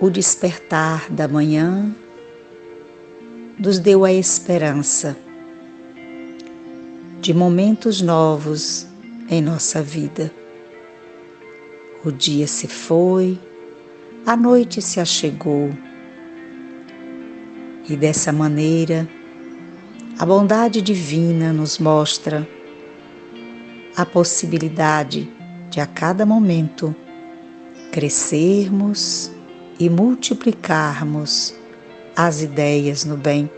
o despertar da manhã nos deu a esperança de momentos novos em nossa vida. O dia se foi, a noite se achegou, e dessa maneira a bondade divina nos mostra a possibilidade de a cada momento crescermos e multiplicarmos as ideias no bem.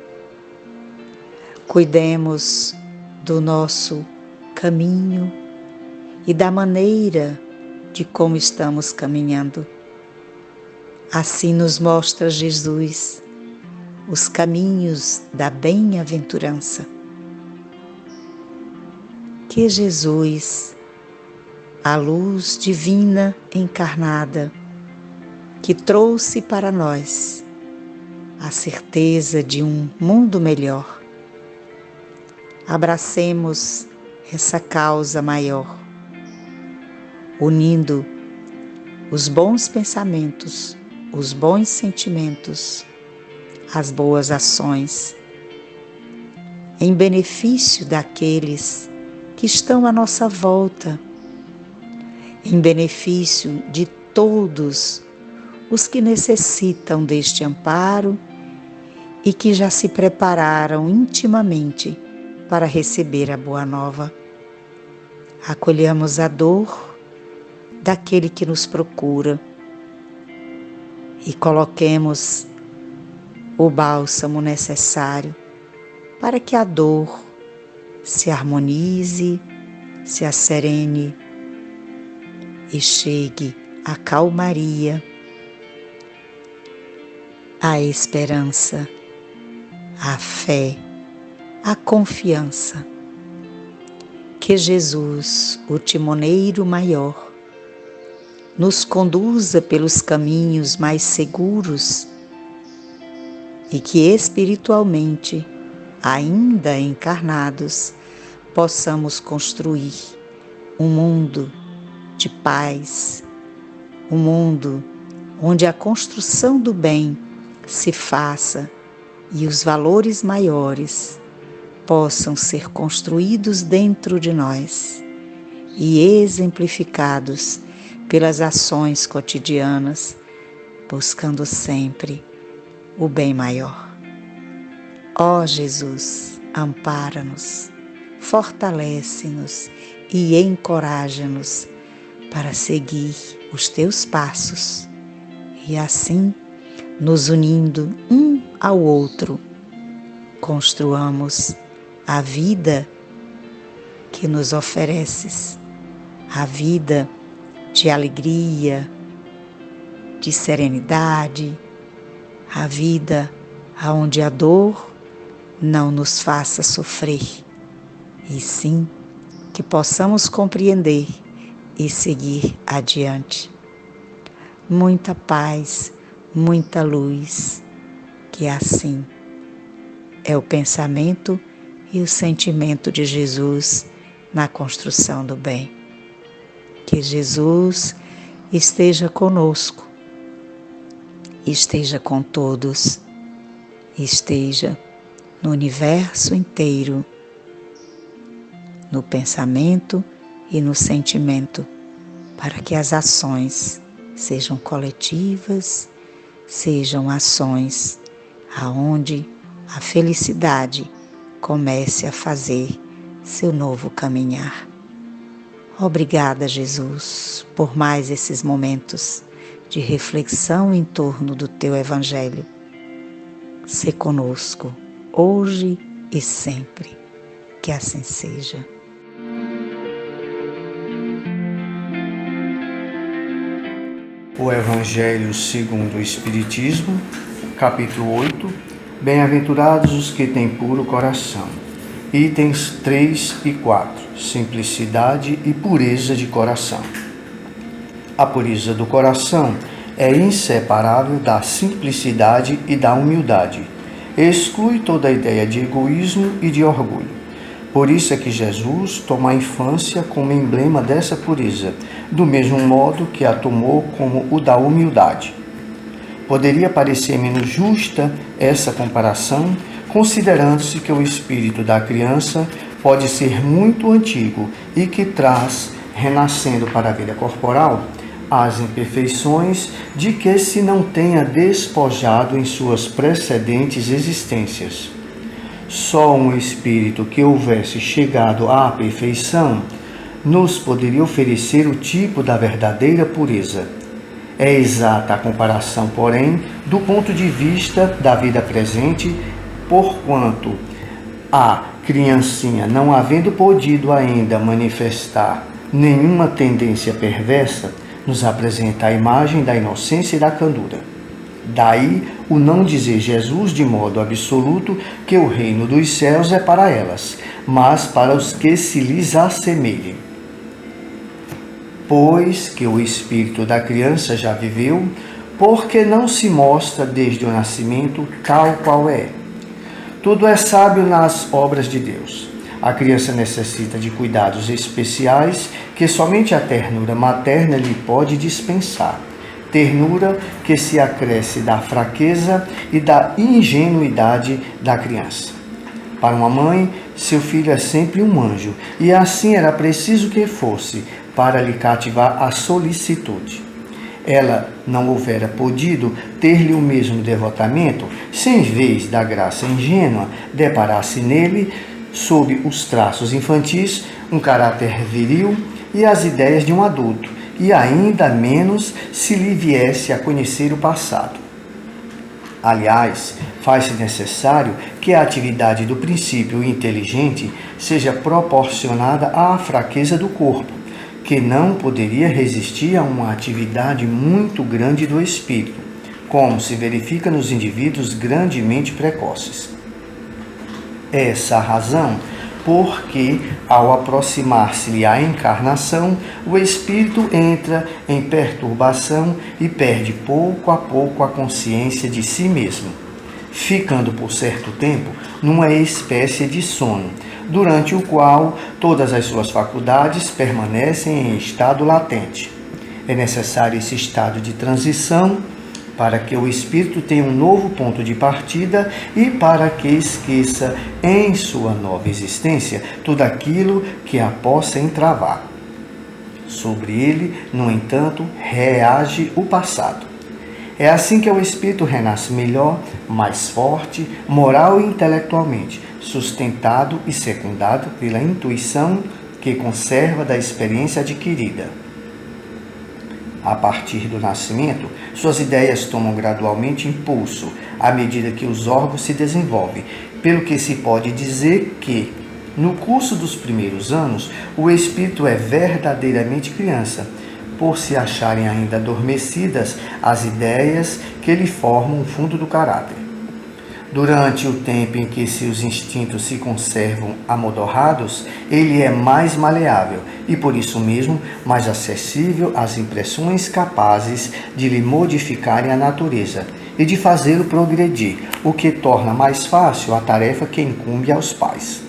Cuidemos do nosso caminho e da maneira de como estamos caminhando. Assim nos mostra Jesus os caminhos da bem-aventurança. Que Jesus, a luz divina encarnada, que trouxe para nós a certeza de um mundo melhor, abracemos essa causa maior, unindo os bons pensamentos, os bons sentimentos, as boas ações, em benefício daqueles que estão à nossa volta, em benefício de todos os que necessitam deste amparo e que já se prepararam intimamente para receber a boa nova. Acolhamos a dor daquele que nos procura e coloquemos o bálsamo necessário para que a dor se harmonize, se asserene e chegue a calmaria, a esperança, a fé, a confiança. Que Jesus, o timoneiro maior, nos conduza pelos caminhos mais seguros e que espiritualmente, ainda encarnados, possamos construir um mundo de paz, um mundo onde a construção do bem se faça e os valores maiores possam ser construídos dentro de nós e exemplificados pelas ações cotidianas, buscando sempre o bem maior. Ó Jesus, ampara-nos, fortalece-nos e encoraja-nos para seguir os teus passos e assim, nos unindo um ao outro, construamos a vida que nos ofereces, a vida de alegria, de serenidade, a vida onde a dor não nos faça sofrer, e sim que possamos compreender e seguir adiante. Muita paz, muita luz, que assim é o pensamento e o sentimento de Jesus na construção do bem. Que Jesus esteja conosco, esteja com todos, esteja no universo inteiro, no pensamento e no sentimento, para que as ações sejam coletivas, sejam ações aonde a felicidade comece a fazer seu novo caminhar. Obrigada, Jesus, por mais esses momentos de reflexão em torno do Teu Evangelho. Sê conosco, hoje e sempre. Que assim seja. O Evangelho segundo o Espiritismo, capítulo 8, Bem-aventurados os que têm puro coração. Itens 3 e 4, simplicidade e pureza de coração. A pureza do coração é inseparável da simplicidade e da humildade. Exclui toda a ideia de egoísmo e de orgulho. Por isso é que Jesus toma a infância como emblema dessa pureza, do mesmo modo que a tomou como o da humildade. Poderia parecer menos justa essa comparação, considerando-se que o espírito da criança pode ser muito antigo e que traz, renascendo para a vida corporal, as imperfeições de que se não tenha despojado em suas precedentes existências. Só um espírito que houvesse chegado à perfeição nos poderia oferecer o tipo da verdadeira pureza. É exata a comparação, porém, do ponto de vista da vida presente, porquanto a criancinha, não havendo podido ainda manifestar nenhuma tendência perversa, nos apresenta a imagem da inocência e da candura. Daí o não dizer Jesus de modo absoluto que o reino dos céus é para elas, mas para os que se lhes assemelhem. Pois que o espírito da criança já viveu, porque não se mostra desde o nascimento tal qual é. Tudo é sábio nas obras de Deus. A criança necessita de cuidados especiais que somente a ternura materna lhe pode dispensar. Ternura que se acresce da fraqueza e da ingenuidade da criança. Para uma mãe, seu filho é sempre um anjo, e assim era preciso que fosse, para lhe cativar a solicitude. Ela não houvera podido ter-lhe o mesmo devotamento, se em vez da graça ingênua deparasse nele, sob os traços infantis, um caráter viril e as ideias de um adulto, e ainda menos se lhe viesse a conhecer o passado. Aliás, faz-se necessário que a atividade do princípio inteligente seja proporcionada à fraqueza do corpo, que não poderia resistir a uma atividade muito grande do espírito, como se verifica nos indivíduos grandemente precoces. Essa a razão porque, ao aproximar-se-lhe a encarnação, o espírito entra em perturbação e perde pouco a pouco a consciência de si mesmo, ficando por certo tempo numa espécie de sono, durante o qual todas as suas faculdades permanecem em estado latente. É necessário esse estado de transição para que o espírito tenha um novo ponto de partida e para que esqueça em sua nova existência tudo aquilo que a possa entravar. Sobre ele, no entanto, reage o passado. É assim que o espírito renasce melhor, mais forte, moral e intelectualmente, sustentado e secundado pela intuição que conserva da experiência adquirida. A partir do nascimento, suas ideias tomam gradualmente impulso à medida que os órgãos se desenvolvem, pelo que se pode dizer que, no curso dos primeiros anos, o espírito é verdadeiramente criança, por se acharem ainda adormecidas as ideias que lhe formam o fundo do caráter. Durante o tempo em que seus instintos se conservam amodorrados, ele é mais maleável e, por isso mesmo, mais acessível às impressões capazes de lhe modificarem a natureza e de fazê-lo progredir, o que torna mais fácil a tarefa que incumbe aos pais.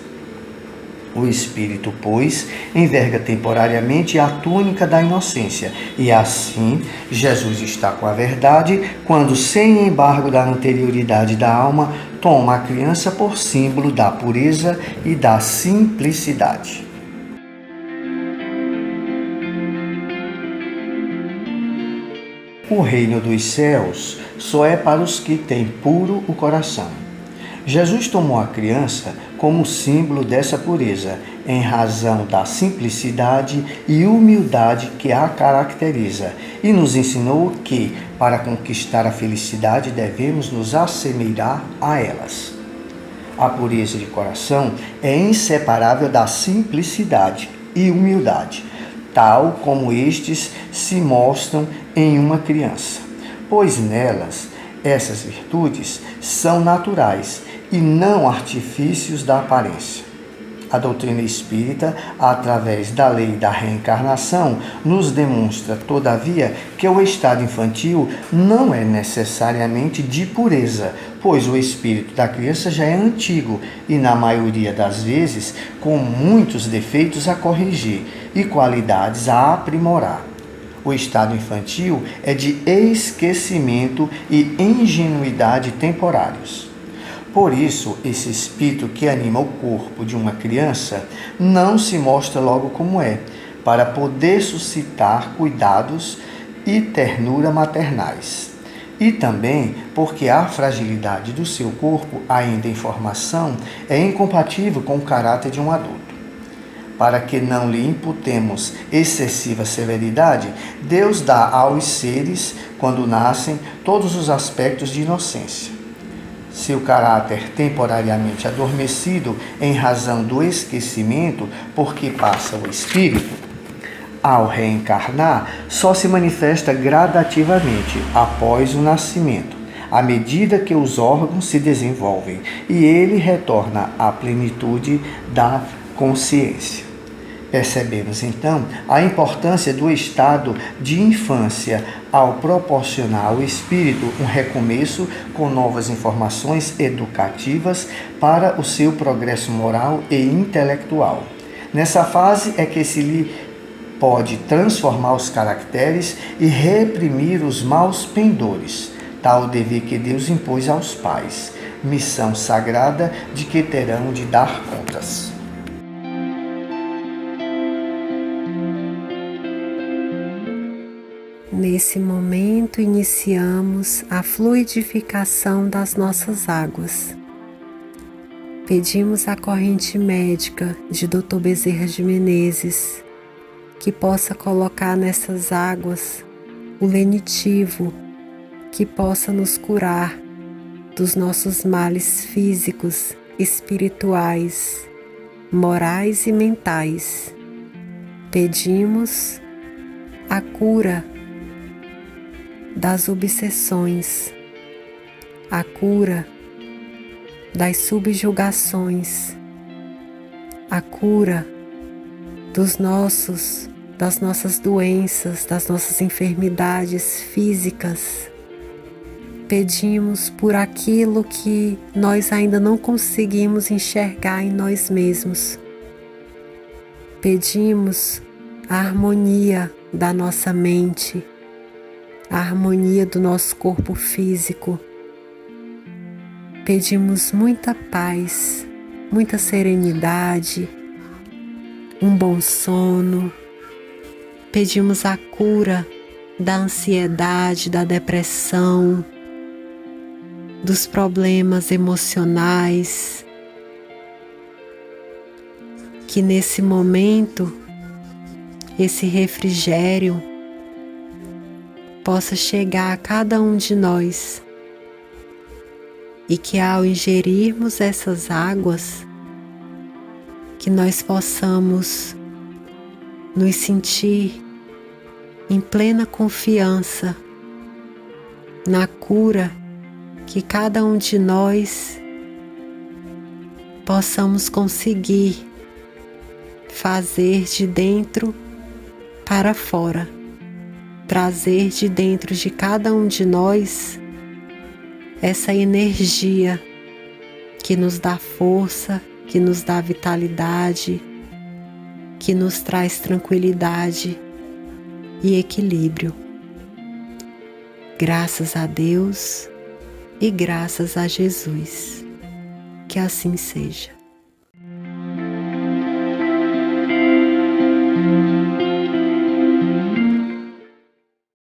O espírito, pois, enverga temporariamente a túnica da inocência, e assim Jesus está com a verdade quando, sem embargo da anterioridade da alma, toma a criança por símbolo da pureza e da simplicidade. O reino dos céus só é para os que têm puro o coração. Jesus tomou a criança como símbolo dessa pureza, em razão da simplicidade e humildade que a caracteriza, e nos ensinou que, para conquistar a felicidade, devemos nos assemelhar a elas. A pureza de coração é inseparável da simplicidade e humildade, tal como estes se mostram em uma criança, pois nelas essas virtudes são naturais e não artifícios da aparência. A doutrina espírita, através da lei da reencarnação, nos demonstra, todavia, que o estado infantil não é necessariamente de pureza, pois o espírito da criança já é antigo e, na maioria das vezes, com muitos defeitos a corrigir e qualidades a aprimorar. O estado infantil é de esquecimento e ingenuidade temporários. Por isso, esse espírito que anima o corpo de uma criança não se mostra logo como é, para poder suscitar cuidados e ternura maternais. E também porque a fragilidade do seu corpo, ainda em formação, é incompatível com o caráter de um adulto. Para que não lhe imputemos excessiva severidade, Deus dá aos seres, quando nascem, todos os aspectos de inocência. Seu caráter temporariamente adormecido em razão do esquecimento, porque passa o espírito, ao reencarnar, só se manifesta gradativamente após o nascimento, à medida que os órgãos se desenvolvem e ele retorna à plenitude da consciência. Percebemos então a importância do estado de infância ao proporcionar ao espírito um recomeço com novas informações educativas para o seu progresso moral e intelectual. Nessa fase é que se lhe pode transformar os caracteres e reprimir os maus pendores, tal o dever que Deus impôs aos pais, missão sagrada de que terão de dar contas. Nesse momento, iniciamos a fluidificação das nossas águas. Pedimos à corrente médica de Dr. Bezerra de Menezes que possa colocar nessas águas o lenitivo que possa nos curar dos nossos males físicos, espirituais, morais e mentais. Pedimos a cura das obsessões, a cura das subjugações, a cura das nossas doenças, das nossas enfermidades físicas. Pedimos por aquilo que nós ainda não conseguimos enxergar em nós mesmos. Pedimos a harmonia da nossa mente, a harmonia do nosso corpo físico. Pedimos muita paz, muita serenidade, um bom sono. Pedimos a cura da ansiedade, da depressão, dos problemas emocionais. Que nesse momento, esse refrigério possa chegar a cada um de nós e que ao ingerirmos essas águas, que nós possamos nos sentir em plena confiança na cura que cada um de nós possamos conseguir fazer de dentro para fora, trazer de dentro de cada um de nós essa energia que nos dá força, que nos dá vitalidade, que nos traz tranquilidade e equilíbrio. Graças a Deus e graças a Jesus. Que assim seja.